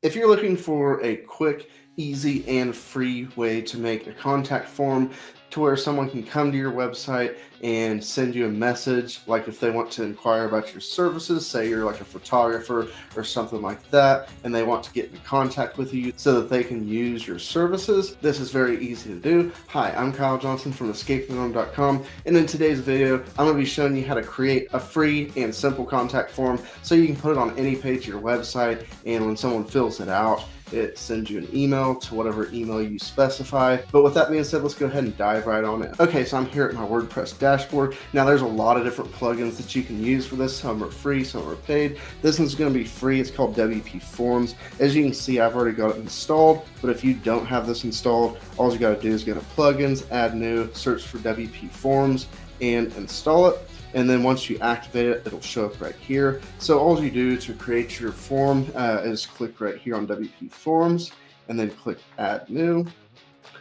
If you're looking for a quick, easy, and free way to make a contact form to where someone can come to your website and send you a message, like if they want to inquire about your services, say you're like a photographer or something like that, and they want to get in contact with you so that they can use your services, this is very easy to do. Hi, I'm Kyle Johnson from escapethenorm.com, and in today's video, I'm going to be showing you how to create a free and simple contact form so you can put it on any page of your website, and when someone fills it out, it sends you an email to whatever email you specify. But with that being said, let's go ahead and dive right on in. Okay, so I'm here at my WordPress dashboard. Now there's a lot of different plugins that you can use for this. Some are free, some are paid. This one's going to be free. It's called WP Forms. As you can see, I've already got it installed, but if you don't have this installed, all you got to do is go to plugins, add new, search for WP Forms, and install it. And then once you activate it, it'll show up right here. So all you do to create your form is click right here on WP Forms and then click Add New.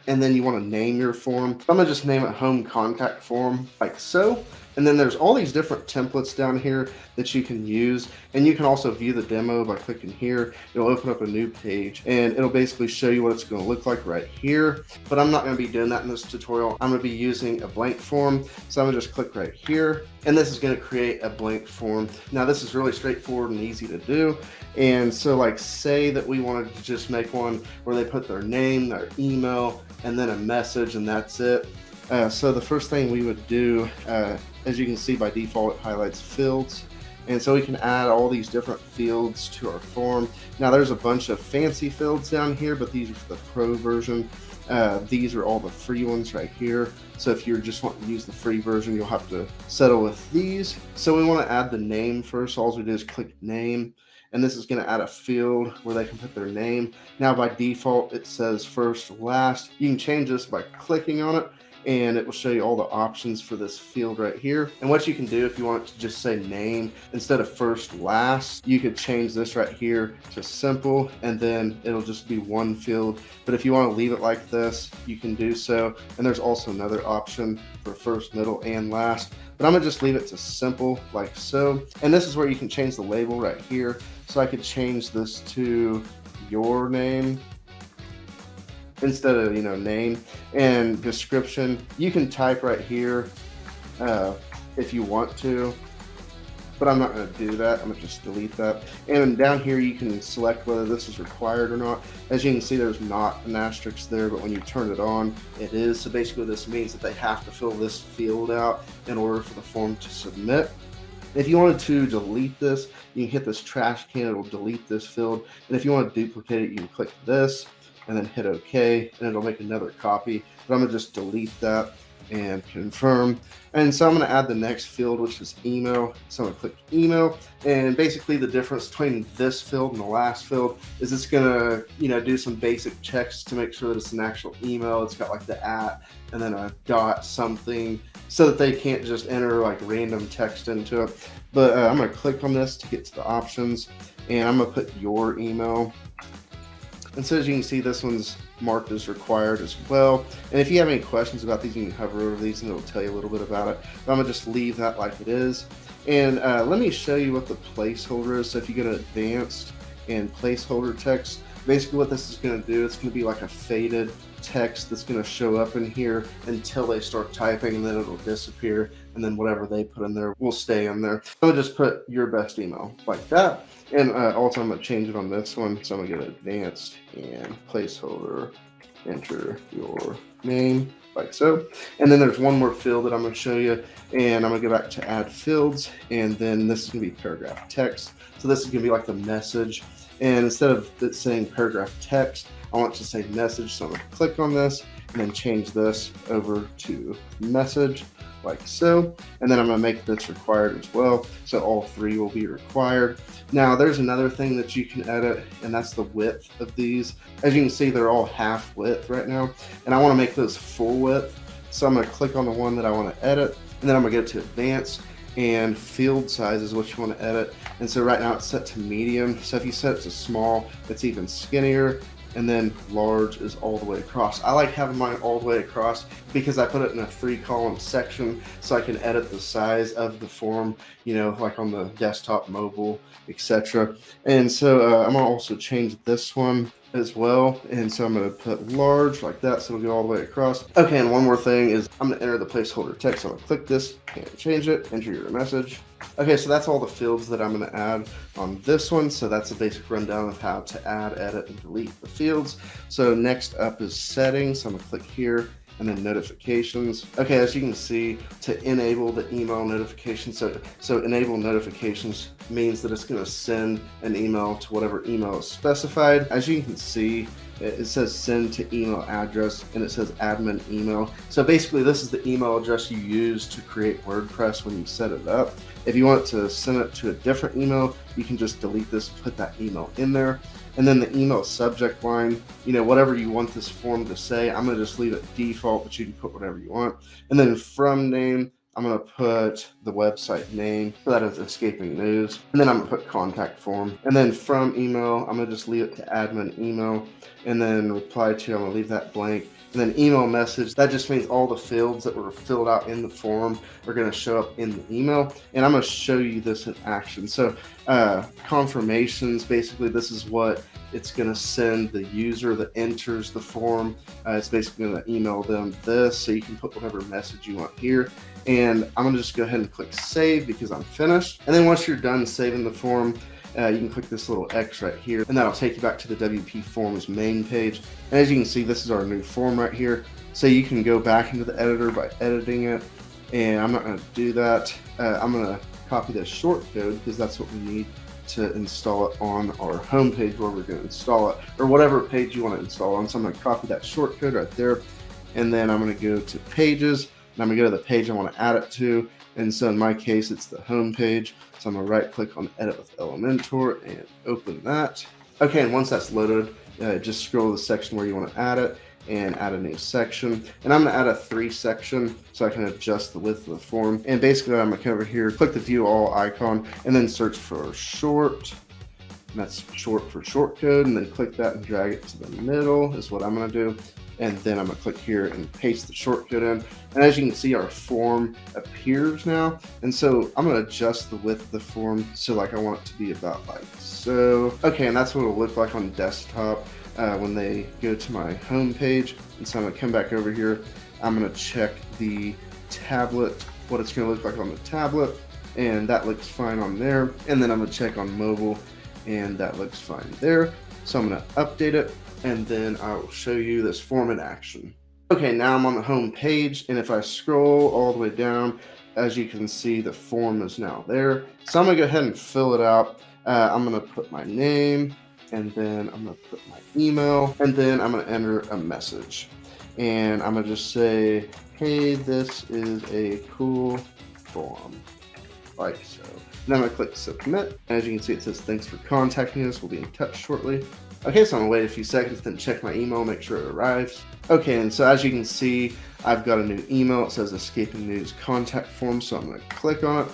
And then you want to name your form. I'm gonna just name it Home Contact Form, like so. And then there's all these different templates down here that you can use. And you can also view the demo by clicking here. It'll open up a new page and it'll basically show you what it's going to look like right here. But I'm not going to be doing that in this tutorial. I'm going to be using a blank form. So I'm going to just click right here. And this is going to create a blank form. Now this is really straightforward and easy to do. And so like say that we wanted to just make one where they put their name, their email, and then a message, and that's it. So the first thing we would do, as you can see by default, it highlights fields. And so we can add all these different fields to our form. Now there's a bunch of fancy fields down here, but these are for the pro version. These are all the free ones right here. So if you're just wanting to use the free version, you'll have to settle with these. So we want to add the name first. All we do is click name. And this is going to add a field where they can put their name. Now by default, it says first, last. You can change this by clicking on it, and it will show you all the options for this field right here. And what you can do if you want it to just say name instead of first, last, you could change this right here to simple, and then it'll just be one field. But if you want to leave it like this, you can do so. And there's also another option for first, middle, and last. But I'm gonna just leave it to simple like so. And this is where you can change the label right here. So I could change this to your name instead of, name, and description. You can type right here if you want to, but I'm not going to do that. I'm going to just delete that. And down here you can select whether this is required or not. As you can see, there's not an asterisk there, but when you turn it on, it is. So basically this means that they have to fill this field out in order for the form to submit. If you wanted to delete this, you can hit this trash can, it'll delete this field. And if you want to duplicate it, you can click this and then hit OK, and it'll make another copy. But I'm going to just delete that and confirm. And so I'm going to add the next field, which is email. So I'm going to click email, and basically the difference between this field and the last field is it's going to, do some basic checks to make sure that it's an actual email. It's got like the @ and then a dot something, so that they can't just enter like random text into it. But I'm going to click on this to get to the options, and I'm going to put your email. And so as you can see, this one's marked as required as well. And if you have any questions about these, you can hover over these and it'll tell you a little bit about it. But I'm gonna just leave that like it is. And let me show you what the placeholder is. So if you go to advanced and placeholder text, basically what this is gonna do, it's gonna be like a faded text that's going to show up in here until they start typing, and then it'll disappear, and then whatever they put in there will stay in there. I'm going to just put your best email like that. And also I'm going to change it on this one. So I'm going to go to advanced and placeholder, enter your name like so. And then there's one more field that I'm going to show you, and I'm going to go back to add fields, and then this is going to be paragraph text. So this is going to be like the message, and instead of it saying paragraph text, I want to say message. So I'm going to click on this and then change this over to message like so. And then I'm going to make this required as well. So all three will be required. Now there's another thing that you can edit, and that's the width of these. As you can see, they're all half width right now, and I want to make those full width. So I'm going to click on the one that I want to edit, and then I'm going to go to advanced, and field size is what you want to edit. And so right now it's set to medium. So if you set it to small, it's even skinnier. and then large is all the way across. I like having mine all the way across because I put it in a 3-column section so I can edit the size of the form, you know, like on the desktop, mobile, etc. And so I'm gonna also change this one as well, and so I'm going to put large like that so it'll go all the way across. Okay, and one more thing is I'm going to enter the placeholder text. So I'm going to click this and change it, enter your message. Okay, so that's all the fields that I'm going to add on this one. So that's a basic rundown of how to add, edit, and delete the fields. So next up is settings. So I'm going to click here and then notifications. Okay, as you can see, to enable the email notifications, so enable notifications means that it's going to send an email to whatever email is specified. As you can see, it says send to email address and it says admin email. So basically this is the email address you use to create WordPress when you set it up. If you want to send it to a different email, you can just delete this, put that email in there. And then the email subject line, you know, whatever you want this form to say, I'm going to just leave it default, but you can put whatever you want. And then from name, I'm going to put the website name, so that is escaping news. And then I'm going to put contact form. And then from email, I'm going to just leave it to admin email. And then reply to, I'm going to leave that blank. And then email message, that just means all the fields that were filled out in the form are going to show up in the email. And I'm going to show you this in action. So confirmations, basically this is what it's going to send the user that enters the form. It's basically going to email them this, so you can put whatever message you want here. And I'm going to just go ahead and click save because I'm finished. And then once you're done saving the form, you can click this little X right here, and that'll take you back to the WP Forms main page. And as you can see, this is our new form right here. So you can go back into the editor by editing it, and I'm not going to do that. I'm going to copy the shortcode because that's what we need to install it on our home page where we're going to install it, or whatever page you want to install on. So I'm going to copy that shortcode right there, and then I'm going to go to pages, and I'm going to go to the page I want to add it to. And so in my case, it's the home page. So I'm going to right click on edit with Elementor and open that. Okay, and once that's loaded, just scroll to the section where you want to add it and add a new section. And I'm going to add a 3 section so I can adjust the width of the form. And basically I'm going to come over here, click the view all icon, and then search for short. And that's short for shortcode, and then click that and drag it to the middle is what I'm going to do. And then I'm going to click here and paste the shortcode in. And as you can see, our form appears now. And so I'm going to adjust the width of the form so like I want it to be about like so. Okay, and that's what it'll look like on desktop when they go to my home page. And so I'm going to come back over here. I'm going to check the tablet, what it's going to look like on the tablet. And that looks fine on there. And then I'm going to check on mobile, and that looks fine there. So I'm going to update it, and then I will show you this form in action. Okay, now I'm on the home page, and if I scroll all the way down, as you can see, the form is now there. So I'm going to go ahead and fill it out. I'm going to put my name, and then I'm going to put my email, and then I'm going to enter a message. And I'm going to just say, hey, this is a cool form, like so. And I'm going to click submit. As you can see, it says, thanks for contacting us. We'll be in touch shortly. Okay, so I'm going to wait a few seconds, then check my email, make sure it arrives. Okay, and so as you can see, I've got a new email. It says escaping news contact form, so I'm going to click on it.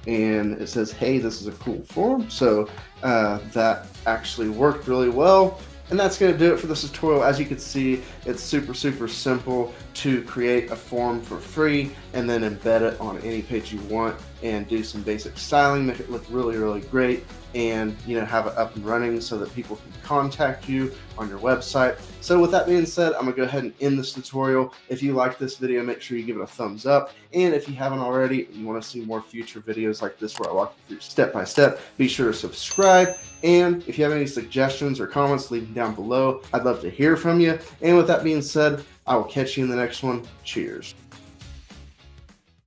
And it says, hey, this is a cool form. So that actually worked really well. And that's going to do it for this tutorial. As you can see, it's super simple to create a form for free and then embed it on any page you want and do some basic styling, make it look really great, and have it up and running so that people can contact you on your website. So with that being said, I'm gonna go ahead and end this tutorial. If you like this video, make sure you give it a thumbs up, and if you haven't already and you want to see more future videos like this where I walk you through step by step, be sure to subscribe. And if you have any suggestions or comments, leave them down below. I'd love to hear from you. And with that being said, I will catch you in the next one. Cheers.